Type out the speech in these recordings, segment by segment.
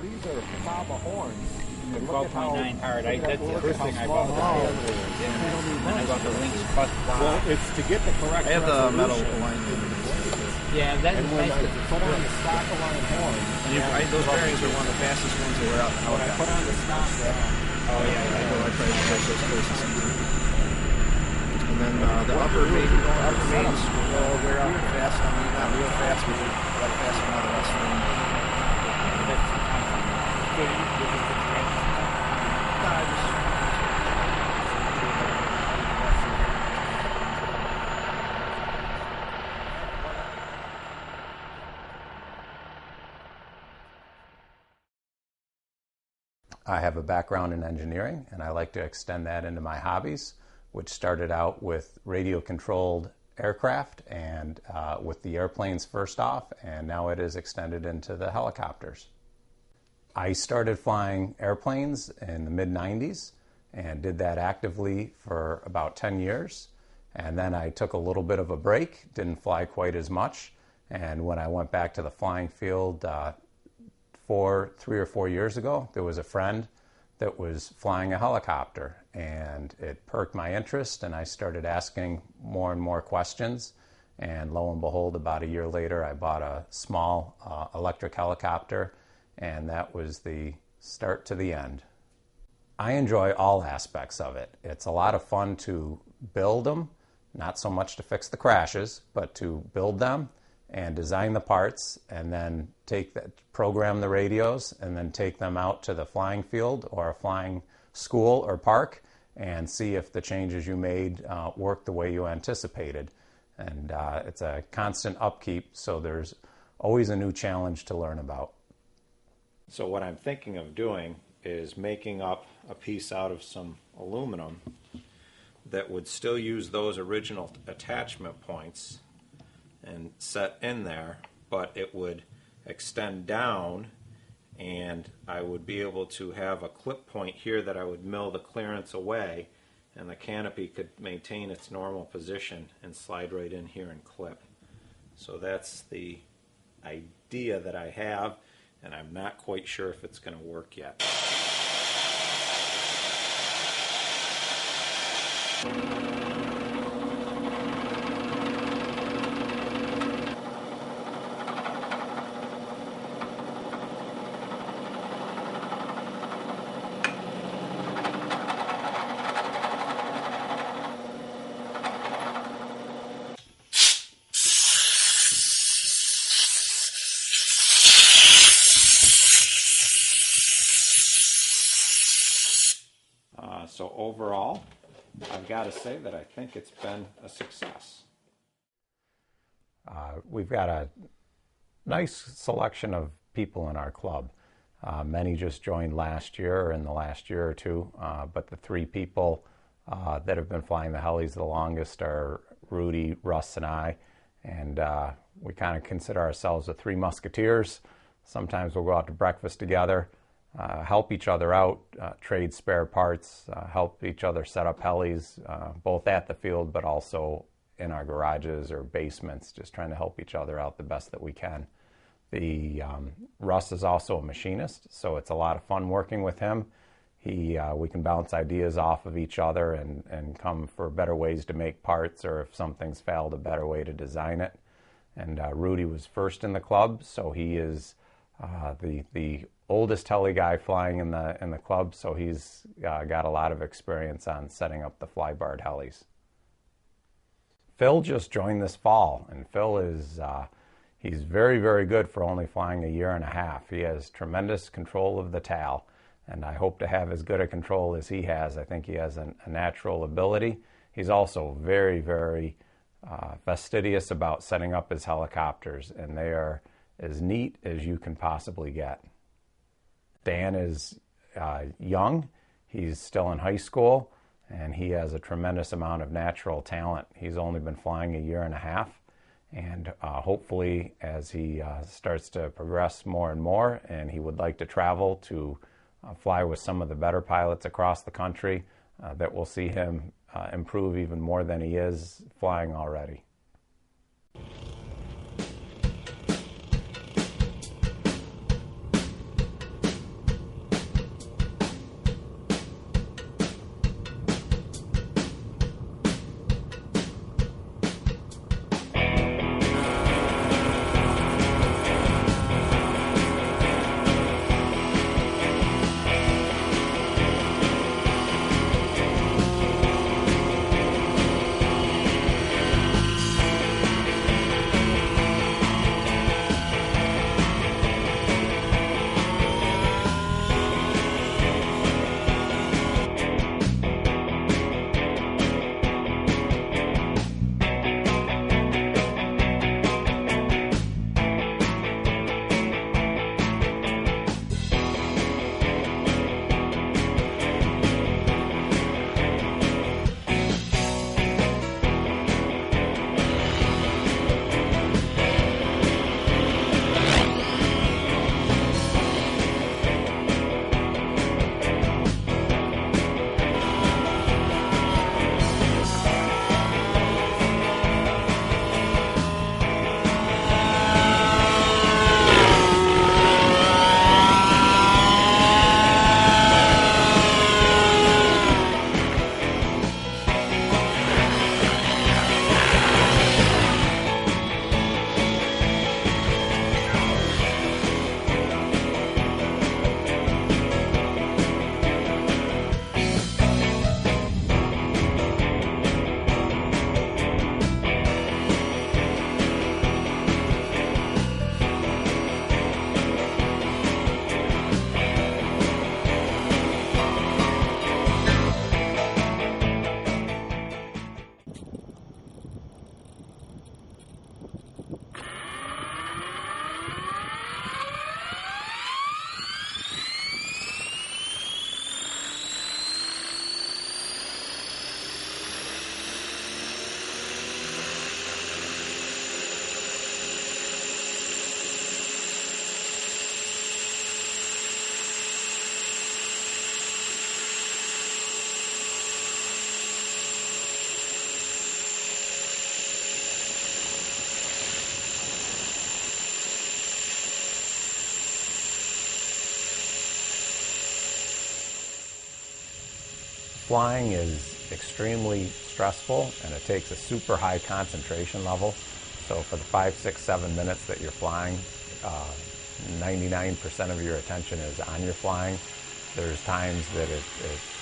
these are Faba horns. The 12.9 hard. That's the first thing I bought. And I bought the Lynx Plus Bob. Well, it's to get the correct I have the metal resolution. alignment. Yeah, that's And when nice. I put on the stock align horns, Those bearings are one of the fastest ones that wear out in the when I put helicopter. on the stock, Oh yeah, I know I try to price those places. And then the upper mains will wear out fast. I mean, not real fast, but a lot faster than the rest of them. I have a background in engineering, and I like to extend that into my hobbies, which started out with radio-controlled aircraft and with the airplanes first off, and now it is extended into the helicopters. I started flying airplanes in the mid-90s and did that actively for about 10 years. And then I took a little bit of a break, didn't fly quite as much. And when I went back to the flying field 3 or 4 years ago, there was a friend that was flying a helicopter, and it perked my interest, and I started asking more and more questions. And lo and behold, about a year later, I bought a small electric helicopter, and that was the start to the end. I enjoy all aspects of it. It's a lot of fun to build them, not so much to fix the crashes, but to build them and design the parts, and then program the radios, and then take them out to the flying field or a flying school or park and see if the changes you made work the way you anticipated. And it's a constant upkeep, so there's always a new challenge to learn about. So what I'm thinking of doing is making up a piece out of some aluminum that would still use those original attachment points and set in there, but it would extend down, and I would be able to have a clip point here that I would mill the clearance away, and the canopy could maintain its normal position and slide right in here and clip. So that's the idea that I have, and I'm not quite sure if it's going to work yet. So overall, I've got to say that I think it's been a success. We've got a nice selection of people in our club. Many just joined last year or in the last year or two, but the 3 people that have been flying the helis the longest are Rudy, Russ, and I. And we kind of consider ourselves the 3 musketeers. Sometimes we'll go out to breakfast together. Help each other out, trade spare parts, help each other set up helis, both at the field but also in our garages or basements, just trying to help each other out the best that we can. Russ is also a machinist, so it's a lot of fun working with him. We can bounce ideas off of each other and come for better ways to make parts, or if something's failed, a better way to design it. And Rudy was first in the club, so he is the oldest heli guy flying in the club, so he's got a lot of experience on setting up the flybarred helis. Phil just joined this fall, and Phil is he's very, very good for only flying a year and a half. He has tremendous control of the TAL, and I hope to have as good a control as he has. I think he has a natural ability. He's also very, very fastidious about setting up his helicopters, and they are as neat as you can possibly get. Dan is young. He's still in high school, and he has a tremendous amount of natural talent. He's only been flying a year and a half, and hopefully as he starts to progress more and more, and he would like to travel to fly with some of the better pilots across the country, that we'll see him improve even more than he is flying already. Flying is extremely stressful, and it takes a super high concentration level. So for the 5, 6, 7 minutes that you're flying, 99% of your attention is on your flying. There's times that it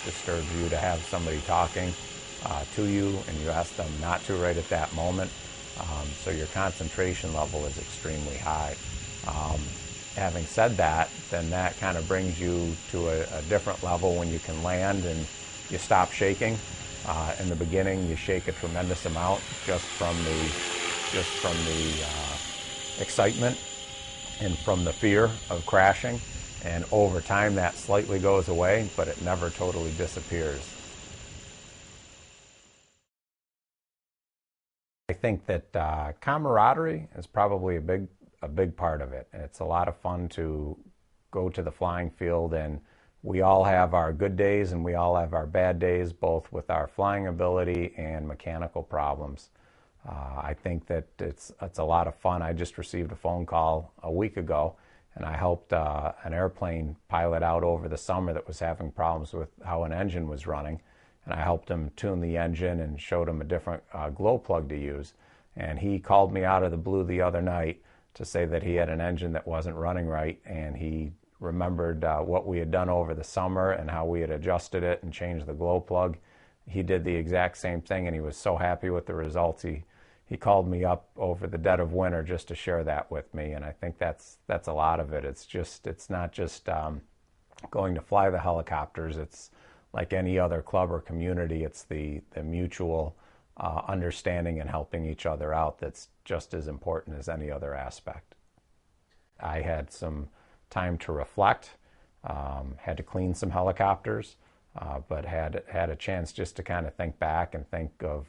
disturbs you to have somebody talking to you, and you ask them not to right at that moment. So your concentration level is extremely high. Having said that, then that kind of brings you to a different level when you can land and you stop shaking. In the beginning, you shake a tremendous amount just from the excitement and from the fear of crashing. And over time, that slightly goes away, but it never totally disappears. I think that camaraderie is probably a big part of it. It's a lot of fun to go to the flying field, and we all have our good days and we all have our bad days, both with our flying ability and mechanical problems. I think that it's a lot of fun. I just received a phone call a week ago, and I helped an airplane pilot out over the summer that was having problems with how an engine was running. And I helped him tune the engine and showed him a different glow plug to use. And he called me out of the blue the other night to say that he had an engine that wasn't running right, and he remembered what we had done over the summer and how we had adjusted it and changed the glow plug. He did the exact same thing, and he was so happy with the results. He called me up over the dead of winter just to share that with me, and I think that's a lot of it. It's not just going to fly the helicopters. It's like any other club or community. It's the mutual understanding and helping each other out that's just as important as any other aspect. I had some time to reflect, had to clean some helicopters, but had a chance just to kind of think back and think of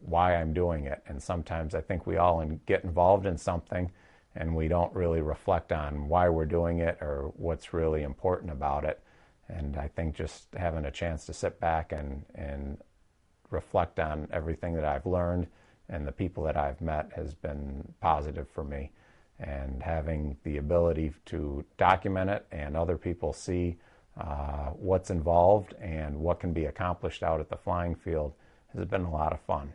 why I'm doing it. And sometimes I think we all get involved in something and we don't really reflect on why we're doing it or what's really important about it. And I think just having a chance to sit back and reflect on everything that I've learned and the people that I've met has been positive for me. And having the ability to document it and other people see what's involved and what can be accomplished out at the flying field has been a lot of fun.